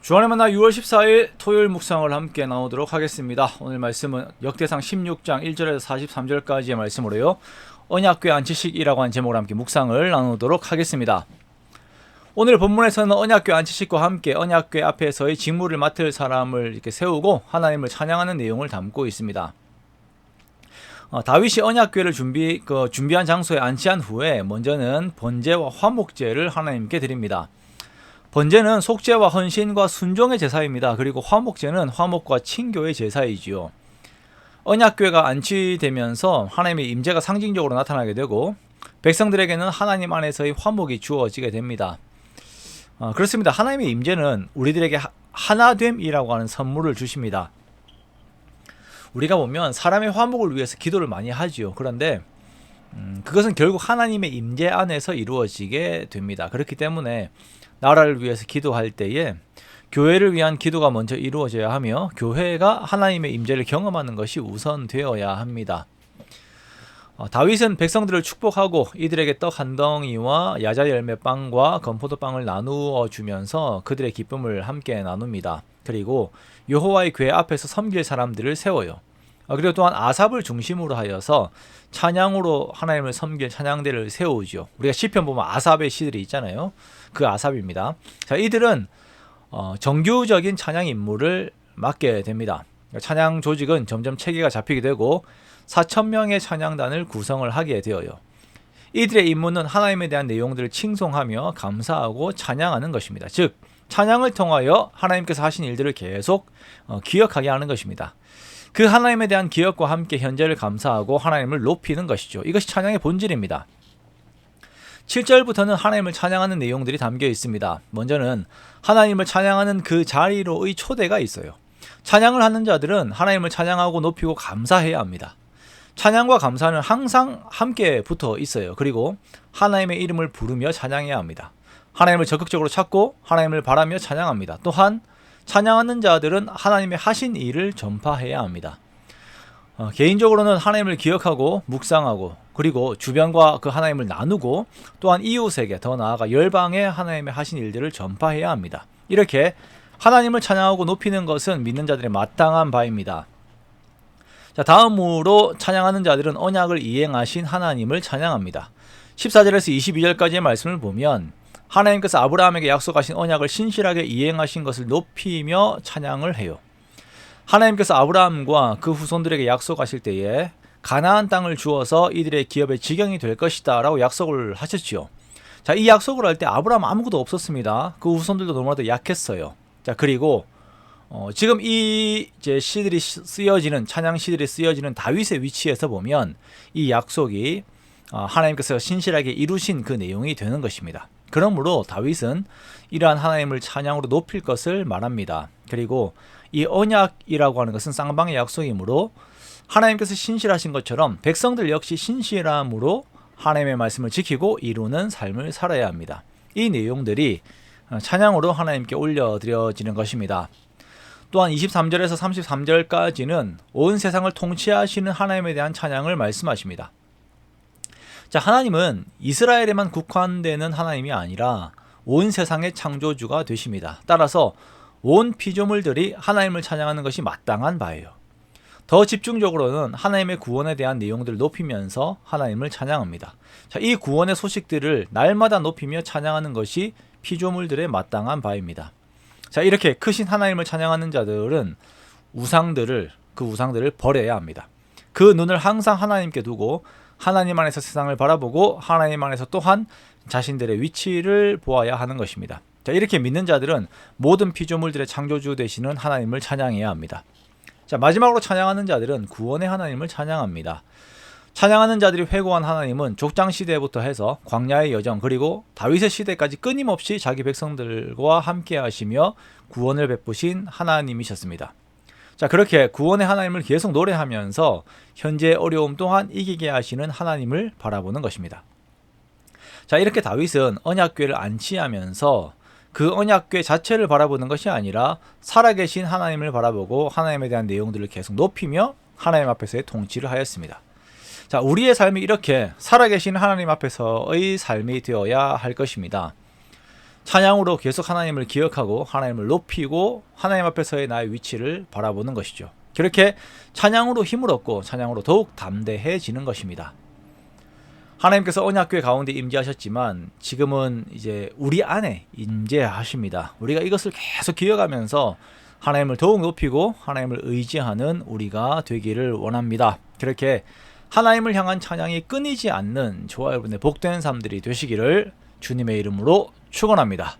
주안의 만나 6월 14일 토요일 묵상을 함께 나누도록 하겠습니다. 오늘 말씀은 역대상 16장 1절에서 43절까지의 말씀으로요, 언약궤 안치식이라고 하는 제목으로 함께 묵상을 나누도록 하겠습니다. 오늘 본문에서는 언약궤 안치식과 함께 언약궤 앞에서의 직무를 맡을 사람을 이렇게 세우고 하나님을 찬양하는 내용을 담고 있습니다. 다윗이 언약궤를 준비한 장소에 안치한 후에 먼저는 번제와 화목제를 하나님께 드립니다. 번제는 속죄와 헌신과 순종의 제사입니다. 그리고 화목제는 화목과 친교의 제사이지요. 언약궤가 안치되면서 하나님의 임재가 상징적으로 나타나게 되고 백성들에게는 하나님 안에서의 화목이 주어지게 됩니다. 그렇습니다. 하나님의 임재는 우리들에게 하나됨이라고 하는 선물을 주십니다. 우리가 보면 사람의 화목을 위해서 기도를 많이 하지요. 그런데 그것은 결국 하나님의 임재 안에서 이루어지게 됩니다. 그렇기 때문에 나라를 위해서 기도할 때에 교회를 위한 기도가 먼저 이루어져야 하며 교회가 하나님의 임재를 경험하는 것이 우선되어야 합니다. 다윗은 백성들을 축복하고 이들에게 떡 한 덩이와 야자 열매빵과 건포도빵을 나누어 주면서 그들의 기쁨을 함께 나눕니다. 그리고 여호와의 궤 앞에서 섬길 사람들을 세워요. 그리고 또한 아삽을 중심으로 하여서 찬양으로 하나님을 섬길 찬양대를 세우죠. 우리가 시편 보면 아삽의 시들이 있잖아요. 그 아삽입니다. 자, 이들은 정규적인 찬양 임무를 맡게 됩니다. 찬양 조직은 점점 체계가 잡히게 되고 4,000명의 찬양단을 구성을 하게 되어요. 이들의 임무는 하나님에 대한 내용들을 칭송하며 감사하고 찬양하는 것입니다. 즉 찬양을 통하여 하나님께서 하신 일들을 계속 기억하게 하는 것입니다. 그 하나님에 대한 기억과 함께 현재를 감사하고 하나님을 높이는 것이죠. 이것이 찬양의 본질입니다. 7절부터는 하나님을 찬양하는 내용들이 담겨 있습니다. 먼저는 하나님을 찬양하는 그 자리로의 초대가 있어요. 찬양을 하는 자들은 하나님을 찬양하고 높이고 감사해야 합니다. 찬양과 감사는 항상 함께 붙어 있어요. 그리고 하나님의 이름을 부르며 찬양해야 합니다. 하나님을 적극적으로 찾고 하나님을 바라며 찬양합니다. 또한 찬양하는 자들은 하나님의 하신 일을 전파해야 합니다. 개인적으로는 하나님을 기억하고 묵상하고 그리고 주변과 그 하나님을 나누고 또한 이웃에게 더 나아가 열방에 하나님의 하신 일들을 전파해야 합니다. 이렇게 하나님을 찬양하고 높이는 것은 믿는 자들의 마땅한 바입니다. 자, 다음으로 찬양하는 자들은 언약을 이행하신 하나님을 찬양합니다. 14절에서 22절까지의 말씀을 보면 하나님께서 아브라함에게 약속하신 언약을 신실하게 이행하신 것을 높이며 찬양을 해요. 하나님께서 아브라함과 그 후손들에게 약속하실 때에 가나안 땅을 주어서 이들의 기업의 지경이 될 것이다 라고 약속을 하셨지요. 자, 이 약속을 할 때 아브라함 아무것도 없었습니다. 그 후손들도 너무나도 약했어요. 자, 그리고 지금 이 시들이 쓰여지는 찬양 시들이 쓰여지는 다윗의 위치에서 보면 이 약속이 하나님께서 신실하게 이루신 그 내용이 되는 것입니다. 그러므로 다윗은 이러한 하나님을 찬양으로 높일 것을 말합니다. 그리고 이 언약이라고 하는 것은 쌍방의 약속이므로 하나님께서 신실하신 것처럼 백성들 역시 신실함으로 하나님의 말씀을 지키고 이루는 삶을 살아야 합니다. 이 내용들이 찬양으로 하나님께 올려드려지는 것입니다. 또한 23절에서 33절까지는 온 세상을 통치하시는 하나님에 대한 찬양을 말씀하십니다. 자, 하나님은 이스라엘에만 국한되는 하나님이 아니라 온 세상의 창조주가 되십니다. 따라서 온 피조물들이 하나님을 찬양하는 것이 마땅한 바예요. 더 집중적으로는 하나님의 구원에 대한 내용들을 높이면서 하나님을 찬양합니다. 자, 이 구원의 소식들을 날마다 높이며 찬양하는 것이 피조물들의 마땅한 바입니다. 자, 이렇게 크신 하나님을 찬양하는 자들은 그 우상들을 버려야 합니다. 그 눈을 항상 하나님께 두고 하나님 안에서 세상을 바라보고 하나님 안에서 또한 자신들의 위치를 보아야 하는 것입니다. 자, 이렇게 믿는 자들은 모든 피조물들의 창조주 되시는 하나님을 찬양해야 합니다. 자, 마지막으로 찬양하는 자들은 구원의 하나님을 찬양합니다. 찬양하는 자들이 회고한 하나님은 족장 시대부터 해서 광야의 여정 그리고 다윗의 시대까지 끊임없이 자기 백성들과 함께 하시며 구원을 베푸신 하나님이셨습니다. 자, 그렇게 구원의 하나님을 계속 노래하면서 현재의 어려움 또한 이기게 하시는 하나님을 바라보는 것입니다. 자, 이렇게 다윗은 언약궤를 안치하면서 그 언약궤 자체를 바라보는 것이 아니라 살아계신 하나님을 바라보고 하나님에 대한 내용들을 계속 높이며 하나님 앞에서의 통치를 하였습니다. 자, 우리의 삶이 이렇게 살아계신 하나님 앞에서의 삶이 되어야 할 것입니다. 찬양으로 계속 하나님을 기억하고 하나님을 높이고 하나님 앞에서의 나의 위치를 바라보는 것이죠. 그렇게 찬양으로 힘을 얻고 찬양으로 더욱 담대해지는 것입니다. 하나님께서 언약궤 가운데 임재하셨지만 지금은 이제 우리 안에 임재하십니다. 우리가 이것을 계속 기억하면서 하나님을 더욱 높이고 하나님을 의지하는 우리가 되기를 원합니다. 그렇게 하나님을 향한 찬양이 끊이지 않는 저와 여러분의 복된 삶들이 되시기를 주님의 이름으로 축원합니다.